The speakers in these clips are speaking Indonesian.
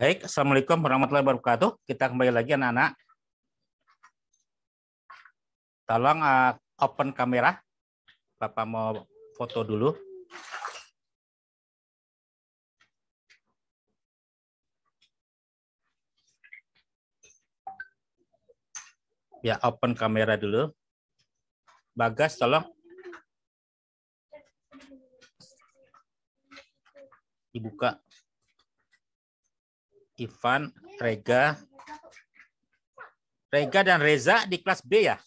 Baik, Assalamualaikum warahmatullahi wabarakatuh. Kita kembali lagi anak-anak. Tolong open kamera. Bapak mau foto dulu. Ya, open kamera dulu. Bagas, tolong. Dibuka. Ivan, Rega dan Reza di kelas B ya?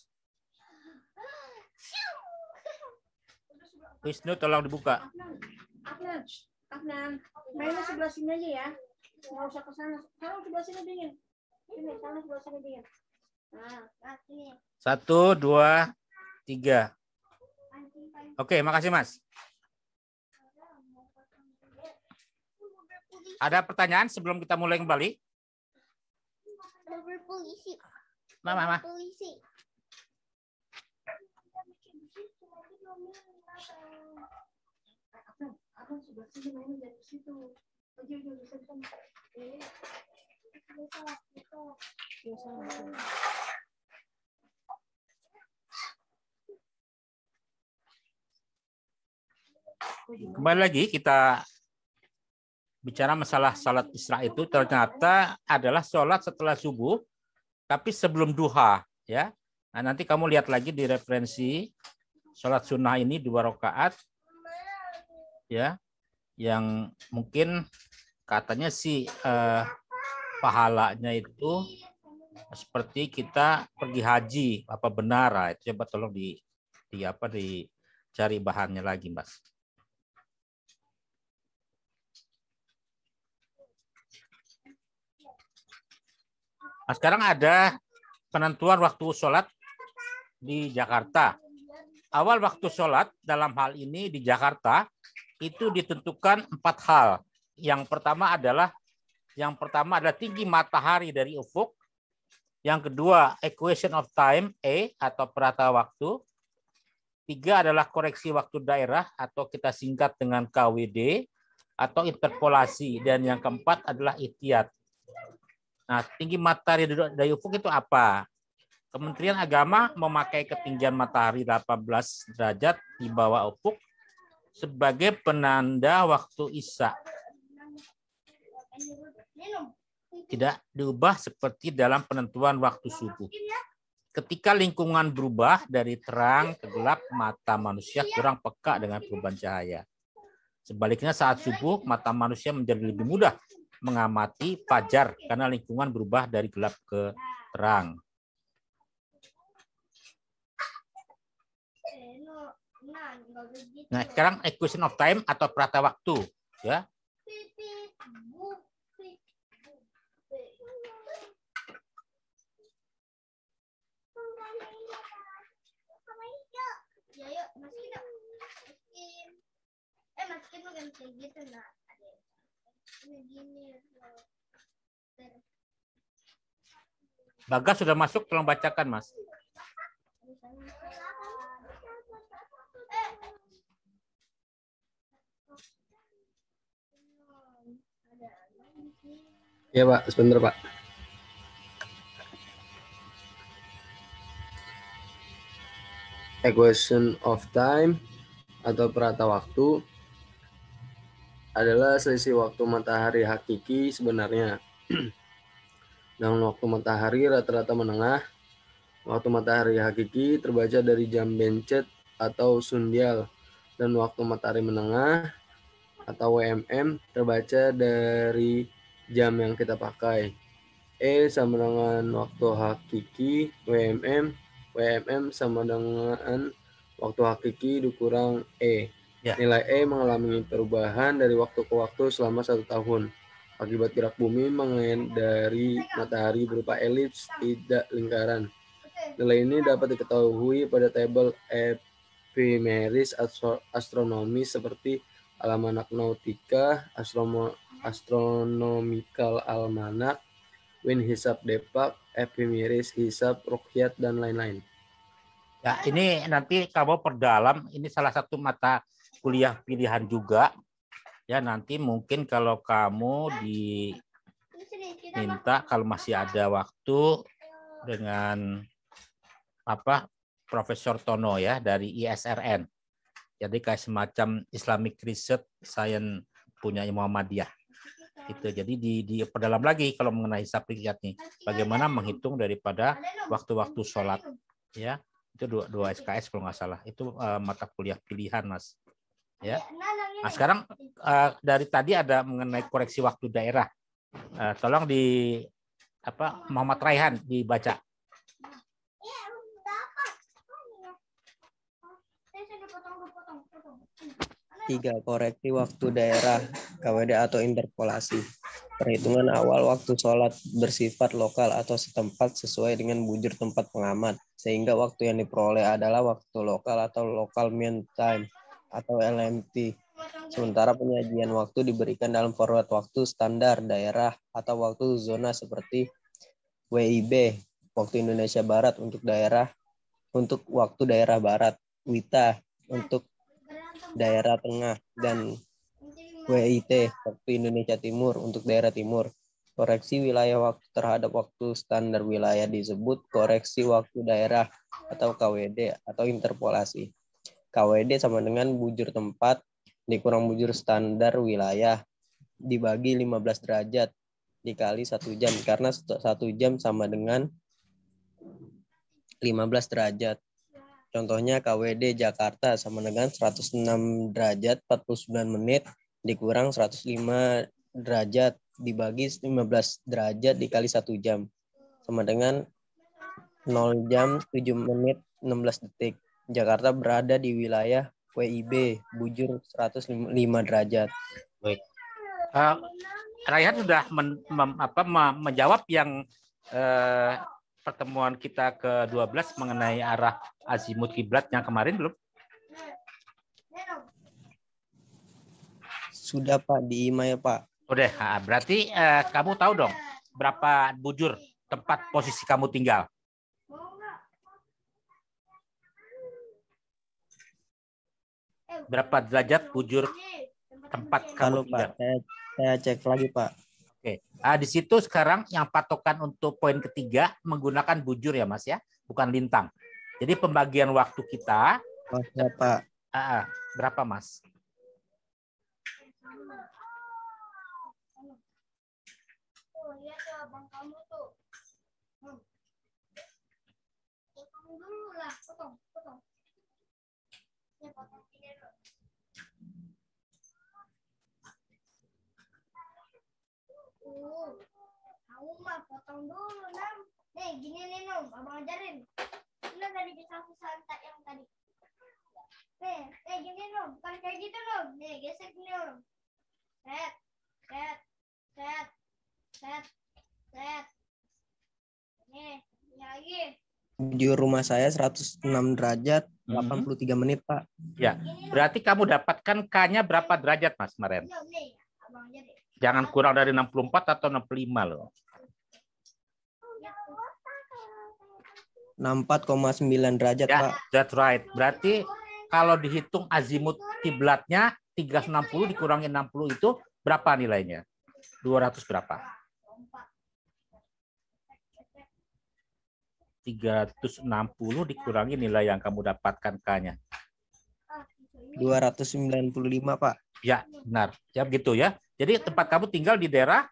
Wisnu tolong dibuka. Afnan, mainnya sebelah sini aja ya. Nggak usah ke sana. Sekarang sebelah sini dingin. Ini sana sebelah sini dingin. Nah, sini. 1, 2, 3. Oke, makasih Mas. Ada pertanyaan sebelum kita mulai kembali? Mobil polisi. Mama. Polisi. Abang sebelah sini mainnya dari situ. Aja bisa. Kembali lagi kita bicara masalah sholat Isya itu ternyata adalah sholat setelah subuh, tapi sebelum duha, ya. Nah, nanti kamu lihat lagi di referensi sholat sunnah ini 2 rakaat, ya, yang mungkin katanya sih pahalanya itu seperti kita pergi haji, apa benar? Nah, itu coba tolong dicari bahannya lagi, Mas. Nah, sekarang ada penentuan waktu sholat di Jakarta. Awal waktu sholat dalam hal ini di Jakarta itu ditentukan 4 hal. Yang pertama adalah tinggi matahari dari ufuk. Yang kedua, equation of time, E, atau perata waktu. 3 adalah koreksi waktu daerah, atau kita singkat dengan KWD, atau interpolasi. Dan yang keempat adalah ihtiyat. Nah, tinggi matahari dari ufuk itu apa? Kementerian Agama memakai ketinggian matahari 18 derajat di bawah ufuk sebagai penanda waktu Isya. Tidak diubah seperti dalam penentuan waktu subuh. Ketika lingkungan berubah dari terang ke gelap, mata manusia kurang peka dengan perubahan cahaya. Sebaliknya saat subuh, mata manusia menjadi lebih mudah mengamati fajar karena lingkungan berubah dari gelap ke terang. Nah, sekarang equation of time atau perata waktu, ya. Bagas sudah masuk, tolong bacakan, Mas. Ya Pak, sebentar Pak. Equation of time atau perata waktu adalah selisih waktu matahari hakiki sebenarnya dengan waktu matahari rata-rata menengah. Waktu matahari hakiki terbaca dari jam bencet atau sundial, dan waktu matahari menengah atau WMM terbaca dari jam yang kita pakai. E sama dengan waktu hakiki, WMM sama dengan waktu hakiki dikurang E. Ya. Nilai E mengalami perubahan dari waktu ke waktu selama 1 tahun. Akibat gerak bumi menghindari matahari berupa elips, tidak lingkaran. Nilai ini dapat diketahui pada tabel epimeris astronomis seperti Almanac Nautica, Astronomical Almanac, Wind Hisab Depak, Epimeris Hisab Ruqyat, dan lain-lain. Ya, ini nanti kamu perdalam. Ini salah satu mata kuliah pilihan juga. Ya, nanti mungkin kalau kamu di minta kalau masih ada waktu dengan Profesor Tono ya dari ISRN. Jadi kayak semacam Islamic Research Science punya Muhammadiyah. Itu jadi diperdalam lagi kalau mengenai hisab riwayat nih. Bagaimana menghitung daripada waktu-waktu sholat ya. Itu dua SKS kalau nggak salah. Itu mata kuliah pilihan, Mas. Ya. Nah, sekarang dari tadi ada mengenai koreksi waktu daerah. Tolong Muhammad Raihan dibaca. Tiga, koreksi waktu daerah KWD atau interpolasi. Perhitungan awal waktu sholat bersifat lokal atau setempat sesuai dengan bujur tempat pengamat, sehingga waktu yang diperoleh adalah waktu lokal atau local mean time atau LMT. Sementara penyajian waktu diberikan dalam format waktu standar daerah atau waktu zona seperti WIB, waktu Indonesia Barat untuk waktu daerah barat, WITA untuk daerah tengah, dan WIT, waktu Indonesia Timur untuk daerah timur. Koreksi wilayah waktu terhadap waktu standar wilayah disebut koreksi waktu daerah atau KWD atau interpolasi. KWD sama dengan bujur tempat dikurang bujur standar wilayah dibagi 15 derajat dikali 1 jam, karena 1 jam sama dengan 15 derajat. Contohnya KWD Jakarta sama dengan 106 derajat 49 menit dikurang 105 derajat dibagi 15 derajat dikali 1 jam sama dengan 0 jam 7 menit 16 detik. Jakarta berada di wilayah WIB, bujur 105 derajat. Baik. Raihan sudah menjawab yang pertemuan kita ke-12 mengenai arah azimut kiblat yang kemarin belum? Sudah Pak, di email Pak. Udah, berarti kamu tahu dong berapa bujur tempat posisi kamu tinggal? Berapa derajat bujur tempat kamu tinggal? Pak, saya cek lagi Pak. Oke, di situ sekarang yang patokan untuk poin ketiga menggunakan bujur ya Mas ya, bukan lintang. Jadi pembagian waktu kita Pak. Berapa Mas? Lihat ya abang kamu tuh. Potong dulu lah, potong. Ya potong ini dulu. Kamu mah potong dulu, Nam. Nih, gini nih, Nom. Abang ajarin. Ini tadi pisah-pisah yang tadi. Nih, gini, Nom. Bukan kayak gitu, Nom. Nih, gesek nih, Nom. Set. Nih, lagi. Bujur rumah saya 106 derajat 83 menit, Pak. Ya, berarti kamu dapatkan K-nya berapa derajat, Mas, kemarin? Jangan kurang dari 64 atau 65 loh. 64,9 derajat, ya, Pak. That's right. Berarti kalau dihitung azimut kiblatnya 360 dikurangi 60 itu berapa nilainya? 200 berapa? 360 dikurangi nilai yang kamu dapatkan K-nya. 295, Pak. Ya, benar. Ya begitu ya. Jadi tempat kamu tinggal di daerah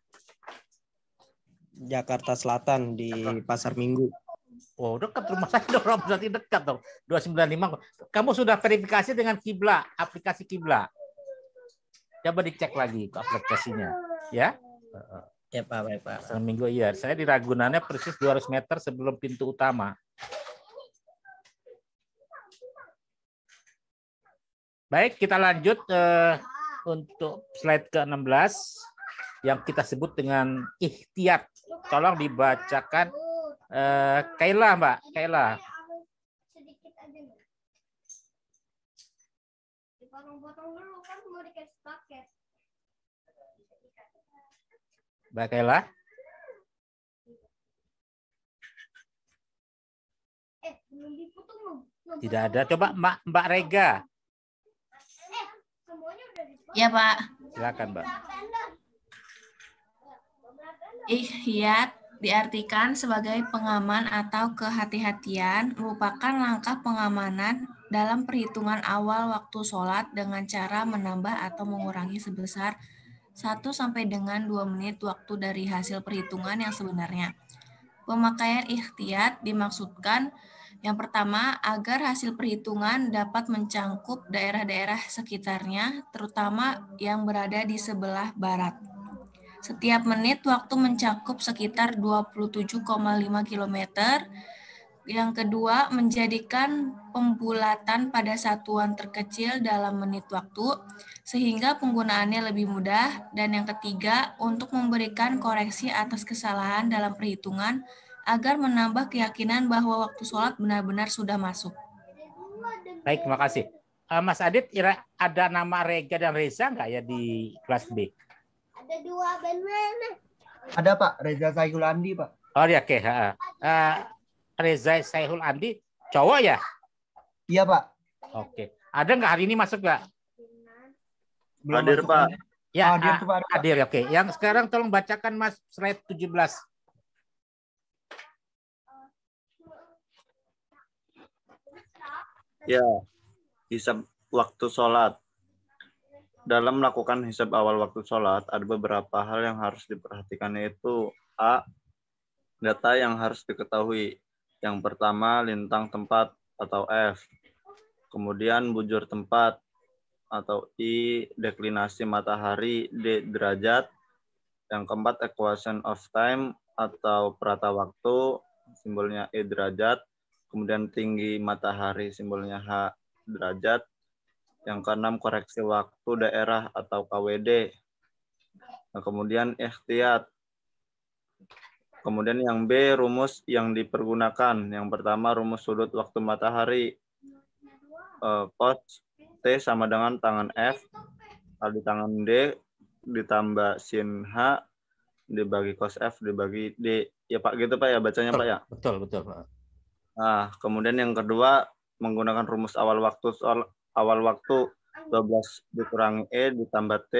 Jakarta Selatan di Pasar Minggu. Oh, dekat rumah saya dong, berarti dekat dong. 295. Kamu sudah verifikasi dengan Kibla, aplikasi Kibla. Coba dicek lagi ke aplikasinya, ya. Ya, Pak, baik, Pak. Pasar Minggu iya. Saya di Ragunannya persis 200 meter sebelum pintu utama. Baik, kita lanjut untuk slide ke-16 yang kita sebut dengan ikhtiyat. Tolong dibacakan Kaila, Mbak. Kaila. Sedikit aja nih. Dipotong-potong dulu kan mau dikasih paket. Mbak Kaila. Belum dipotong belum? Tidak ada. Coba Mbak Rega. Semuanya udah dipotong. Ya, Pak. Silakan, Mbak. Ihtiyat diartikan sebagai pengaman atau kehati-hatian, merupakan langkah pengamanan dalam perhitungan awal waktu sholat dengan cara menambah atau mengurangi sebesar 1 sampai dengan 2 menit waktu dari hasil perhitungan yang sebenarnya. Pemakaian ihtiyat dimaksudkan yang pertama, agar hasil perhitungan dapat mencangkup daerah-daerah sekitarnya, terutama yang berada di sebelah barat. Setiap menit waktu mencakup sekitar 27,5 km. Yang kedua, menjadikan pembulatan pada satuan terkecil dalam menit waktu, sehingga penggunaannya lebih mudah. Dan yang ketiga, untuk memberikan koreksi atas kesalahan dalam perhitungan, agar menambah keyakinan bahwa waktu sholat benar-benar sudah masuk. Baik, terima kasih. Mas Adit, ada nama Rega dan Reza nggak ya di kelas B? Ada 2 bandnya. Ada Pak, Reza Saihul Andi Pak. Oh ya, oke. Reza Saihul Andi, cowok ya? Iya Pak. Oke. Ada nggak hari ini masuk nggak? Belum Hadir masuk, Pak. Ya, hadir tuh Pak. Ada, Pak. hadir. Oke. Yang sekarang tolong bacakan Mas slide 17. Ya, hisab waktu sholat. Dalam melakukan hisab awal waktu sholat, ada beberapa hal yang harus diperhatikan, yaitu A. Data yang harus diketahui. Yang pertama, lintang tempat atau F. Kemudian bujur tempat atau I. Deklinasi matahari D. Derajat. Yang keempat, equation of time atau perata waktu, simbolnya E derajat. Kemudian tinggi matahari, simbolnya H derajat. Yang keenam, koreksi waktu daerah atau KWD. Nah, kemudian ihtiyat. Kemudian yang B, rumus yang dipergunakan. Yang pertama, rumus sudut waktu matahari. Cos T sama dengan tangan F kali tangan D ditambah sin H dibagi cos F dibagi D. Ya Pak, gitu Pak ya bacanya Pak ya? Betul, betul Pak. Nah, kemudian yang kedua, menggunakan rumus awal waktu 12 dikurangi E ditambah T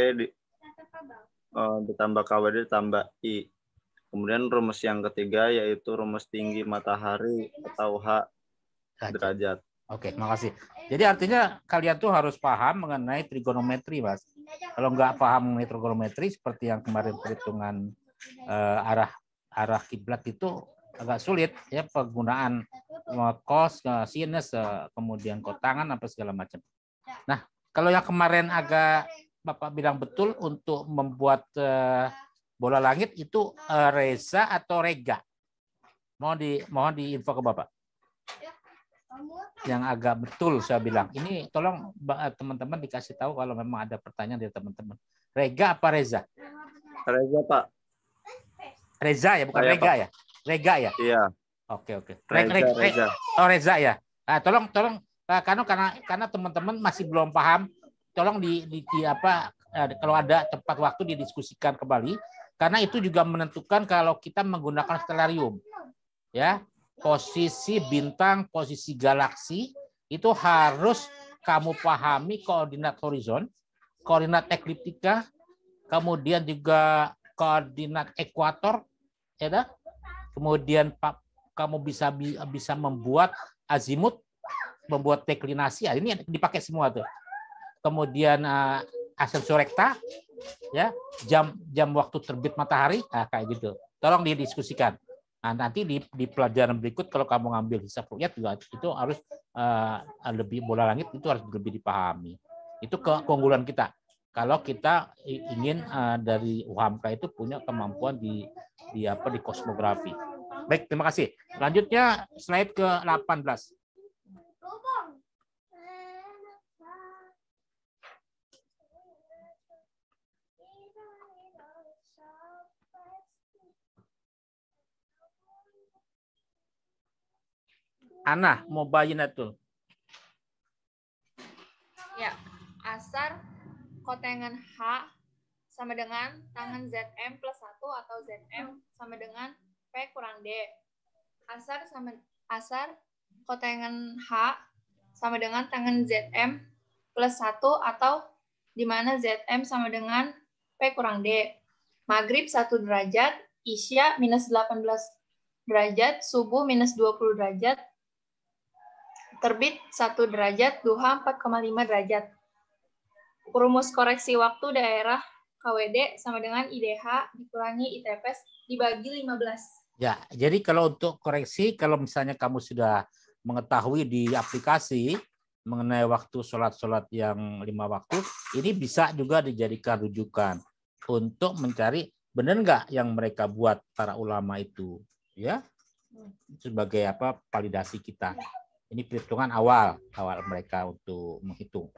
ditambah KWD ditambah I. Kemudian rumus yang ketiga yaitu rumus tinggi matahari atau H derajat. Oke, makasih. Jadi artinya kalian tuh harus paham mengenai trigonometri, Mas. Kalau nggak paham mengenai trigonometri seperti yang kemarin perhitungan arah kiblat itu agak sulit ya, penggunaan cos, sinus, kemudian kotangan apa segala macam. Nah, kalau yang kemarin agak Bapak bilang betul untuk membuat bola langit itu Reza atau Rega? Mohon diinfo ke Bapak. Yang agak betul saya bilang. Ini tolong teman-teman dikasih tahu kalau memang ada pertanyaan dari teman-teman. Rega apa Reza? Reza Pak. Reza ya, bukan Saya, Rega Pak. Ya? Rega ya? Iya. Oke. Reza. Oh Reza ya. Nah, tolong karena teman-teman masih belum paham, tolong kalau ada tepat waktu didiskusikan kembali, karena itu juga menentukan kalau kita menggunakan stellarium. Ya, posisi bintang, posisi galaksi itu harus kamu pahami koordinat horizon, koordinat ekliptika, kemudian juga koordinat ekuator, ya. Kemudian kamu bisa membuat azimut, membuat deklinasi, ini dipakai semua tuh. Kemudian ascensio recta, ya, jam waktu terbit matahari, kayak gitu. Tolong didiskusikan. Nah, nanti di pelajaran berikut kalau kamu ngambil hisab ru'yat juga itu harus lebih bola langit itu harus lebih dipahami. Itu keunggulan kita. Kalau kita ingin dari UHAMKA itu punya kemampuan di kosmografi. Baik, terima kasih. Selanjutnya slide ke-18. Ana, mau bayinatul. Ya, asar kotengan H sama dengan tangan ZM plus 1 atau ZM sama dengan P kurang D. Asar kotengan H sama dengan tangan ZM plus 1 atau di mana ZM sama dengan P kurang D. Maghrib 1 derajat Isya minus 18 derajat, subuh minus 20 derajat, terbit 1 derajat, duha 4,5 derajat. Rumus koreksi waktu daerah KWD sama dengan IDH dikurangi ITPS dibagi 15. Ya, jadi kalau untuk koreksi, kalau misalnya kamu sudah mengetahui di aplikasi mengenai waktu sholat-sholat yang 5 waktu, ini bisa juga dijadikan rujukan untuk mencari benar nggak yang mereka buat para ulama itu, ya, sebagai apa validasi kita. Ini perhitungan awal mereka untuk menghitung.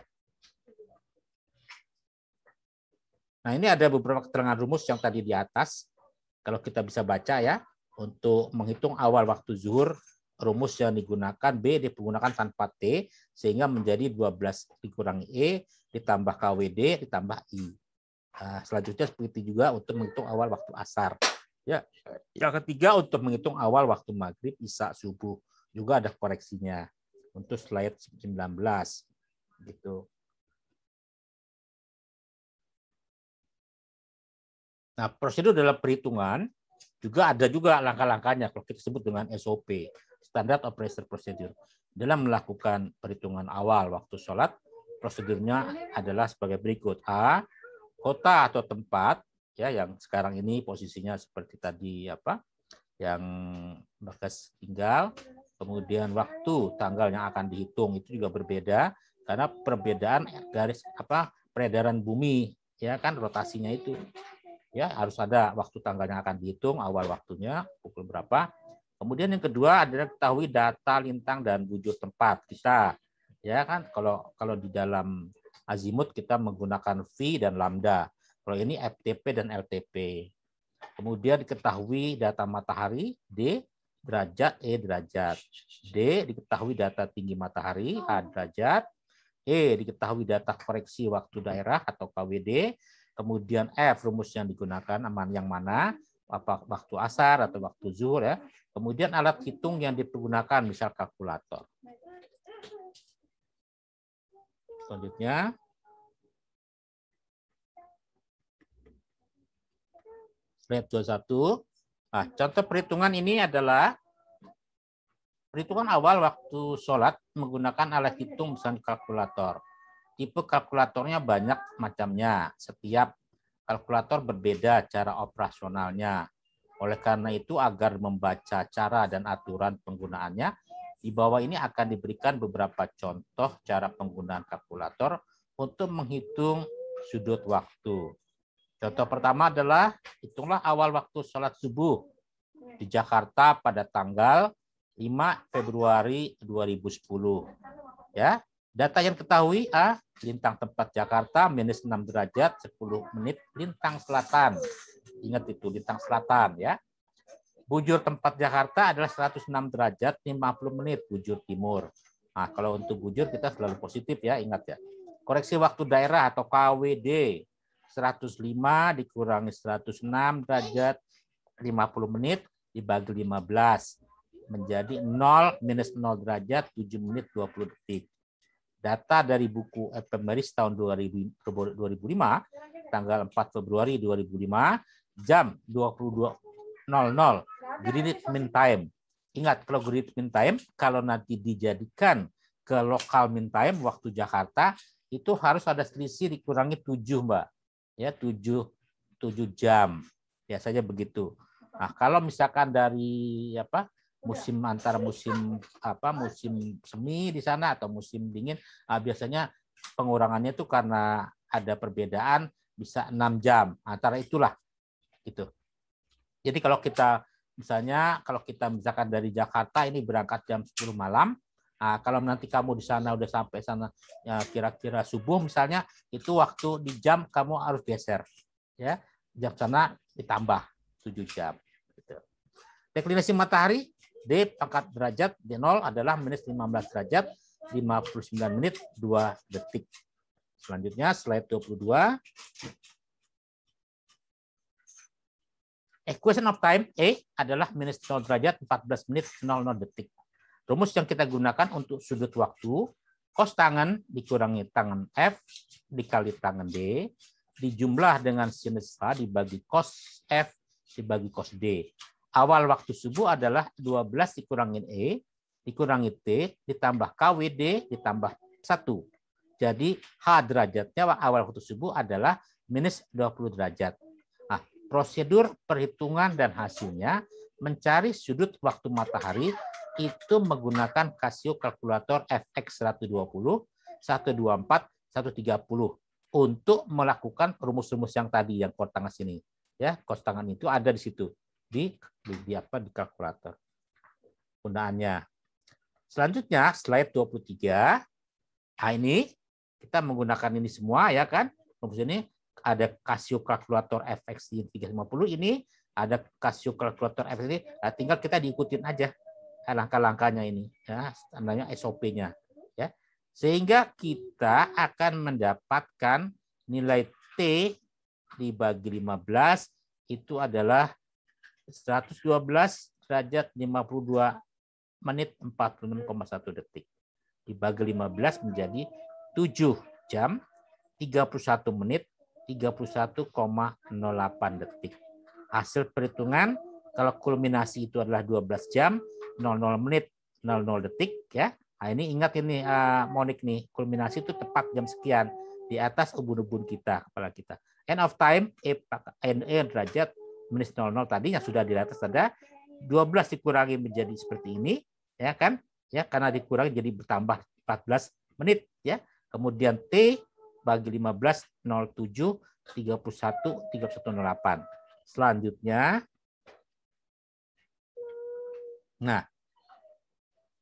Nah, ini ada beberapa keterangan rumus yang tadi di atas. Kalau kita bisa baca ya, untuk menghitung awal waktu zuhur, rumus yang digunakan B digunakan tanpa T, sehingga menjadi 12 dikurangi E, ditambah KWD, ditambah I. Nah, selanjutnya seperti juga untuk menghitung awal waktu asar. Ya, yang ketiga untuk menghitung awal waktu maghrib, isya, subuh. Juga ada koreksinya untuk slide 19. Gitu. Nah, prosedur dalam perhitungan juga ada juga langkah-langkahnya kalau kita sebut dengan SOP, Standard Operating Procedure. Dalam melakukan perhitungan awal waktu sholat, prosedurnya adalah sebagai berikut. A, kota atau tempat ya yang sekarang ini posisinya seperti tadi apa? Yang bekas tinggal, kemudian waktu tanggal yang akan dihitung itu juga berbeda karena perbedaan garis apa peredaran bumi ya kan rotasinya itu. Ya, harus ada waktu tanggalnya akan dihitung, awal waktunya, pukul berapa. Kemudian yang kedua adalah ketahui data lintang dan bujur tempat kita. Ya kan, kalau di dalam azimut kita menggunakan V dan lambda. Kalau ini FTP dan LTP. Kemudian diketahui data matahari, D, derajat, E, derajat. D, diketahui data tinggi matahari, H, derajat. E, diketahui data koreksi waktu daerah atau KWD. Kemudian F, rumus yang digunakan yang mana, apa waktu asar atau waktu zuhur ya. Kemudian alat hitung yang dipergunakan, misal kalkulator. Selanjutnya, slide 21. Nah, contoh perhitungan ini adalah perhitungan awal waktu sholat menggunakan alat hitung misalnya kalkulator. Tipe kalkulatornya banyak macamnya. Setiap kalkulator berbeda cara operasionalnya. Oleh karena itu, agar membaca cara dan aturan penggunaannya, di bawah ini akan diberikan beberapa contoh cara penggunaan kalkulator untuk menghitung sudut waktu. Contoh pertama adalah, hitunglah awal waktu sholat subuh di Jakarta pada tanggal 5 Februari 2010. Ya. Data yang ketahui A, lintang tempat Jakarta minus 6 derajat 10 menit lintang selatan. Ingat itu lintang selatan ya. Bujur tempat Jakarta adalah 106 derajat 50 menit bujur timur. Nah, kalau untuk bujur kita selalu positif ya, ingat ya. Koreksi waktu daerah atau KWD 105 dikurangi 106 derajat 50 menit dibagi 15 menjadi 0 minus 0 derajat 7 menit 20 detik. Data dari buku Ephemeris tahun 2005, tanggal 4 Februari 2005, jam 22.00, Greenwich Mean Time. Ingat, kalau Greenwich Mean Time, kalau nanti dijadikan ke lokal mean time, waktu Jakarta, itu harus ada selisih dikurangi 7, Mbak. Ya, 7 jam. Biasanya begitu. Nah, kalau misalkan dari musim antara musim musim semi di sana atau musim dingin, biasanya pengurangannya itu karena ada perbedaan bisa 6 jam antara itulah gitu. Jadi kalau kita misalkan dari Jakarta ini berangkat jam 10 malam, kalau nanti kamu di sana udah sampai sana ya, kira-kira subuh misalnya, itu waktu di jam kamu harus geser ya, jam sana ditambah 7 jam gitu. Deklinasi matahari D pangkat derajat D0 adalah minus 15 derajat 59 menit 2 detik. Selanjutnya slide 22. Equation of time E adalah minus 0 derajat 14 menit 00 detik. Rumus yang kita gunakan untuk sudut waktu, cos tangan dikurangi tangan F dikali tangan D, dijumlah dengan sinus H dibagi cos F dibagi cos D. Awal waktu subuh adalah 12 dikurangin E, dikurangi T, ditambah KWD, ditambah 1. Jadi H derajatnya awal waktu subuh adalah minus 20 derajat. Nah, prosedur perhitungan dan hasilnya mencari sudut waktu matahari itu menggunakan Casio kalkulator FX 120, 124, 130 untuk melakukan rumus-rumus yang tadi yang kos tangan sini. Ya, kos tangan itu ada di situ di kalkulator. Penggunaannya. Selanjutnya slide 23. Nah, ini kita menggunakan ini semua ya kan. Rumus ini ada Casio kalkulator FX 350 ini, ada Casio kalkulator FX ini, nah, tinggal kita diikutin aja langkah-langkahnya ini ya, namanya SOP-nya ya. Sehingga kita akan mendapatkan nilai T dibagi 15 itu adalah 112 derajat 52 menit 46,1 detik. Dibagi 15 menjadi 7 jam 31 menit 31,08 detik. Hasil perhitungan kalau kulminasi itu adalah 12 jam 00 menit 00 detik ya. Nah, ini ingat ini Monik nih, kulminasi itu tepat jam sekian di atas ubun-ubun kita, kepala kita. End of time E derajat minus 00 tadi yang sudah di atas ada 12 dikurangi menjadi seperti ini ya kan? Ya, karena dikurangi jadi bertambah 14 menit ya. Kemudian T bagi 15 07 31 3108. Selanjutnya nah,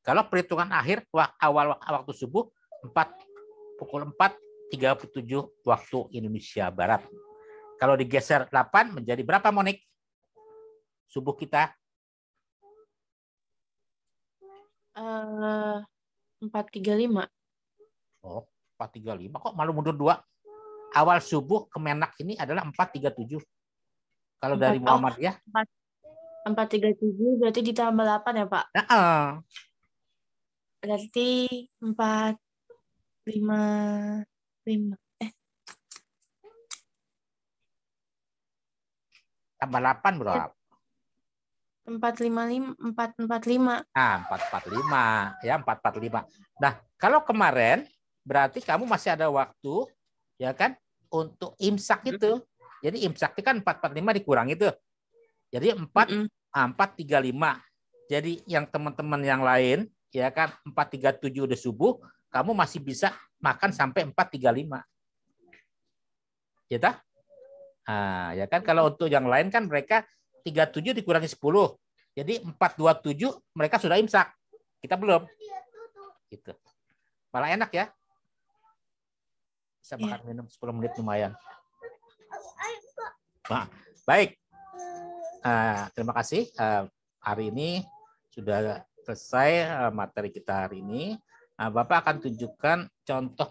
kalau perhitungan akhir awal waktu subuh pukul 4.37 waktu Indonesia Barat. Kalau digeser 8 menjadi berapa, Monik? Subuh kita? 4.35. Oh, 4.35. Kok malu mundur 2? Awal subuh Kemenak ini adalah 4.37. Kalau dari Muhammadiyah? 4.37 berarti ditambah 8 ya, Pak? Berarti 4.55. Tambah 8 berapa? 4.45. 4.45. Ah, 4.45. Ya, 4.45. Nah, kalau kemarin berarti kamu masih ada waktu ya kan untuk imsak itu. Jadi imsak itu kan 4.45 dikurang itu. Jadi 4.35. Jadi yang teman-teman yang lain ya kan 4.37 udah subuh, kamu masih bisa makan sampai 4.35. Ya tak? Nah, ya kan kalau untuk yang lain kan mereka 37 dikurangi 10. Jadi 4.27 mereka sudah imsak. Kita belum. Gitu. Malah enak ya. Bisa makan minum 10 menit lumayan. Nah, baik. Terima kasih. Hari ini sudah selesai materi kita hari ini. Bapak akan tunjukkan contoh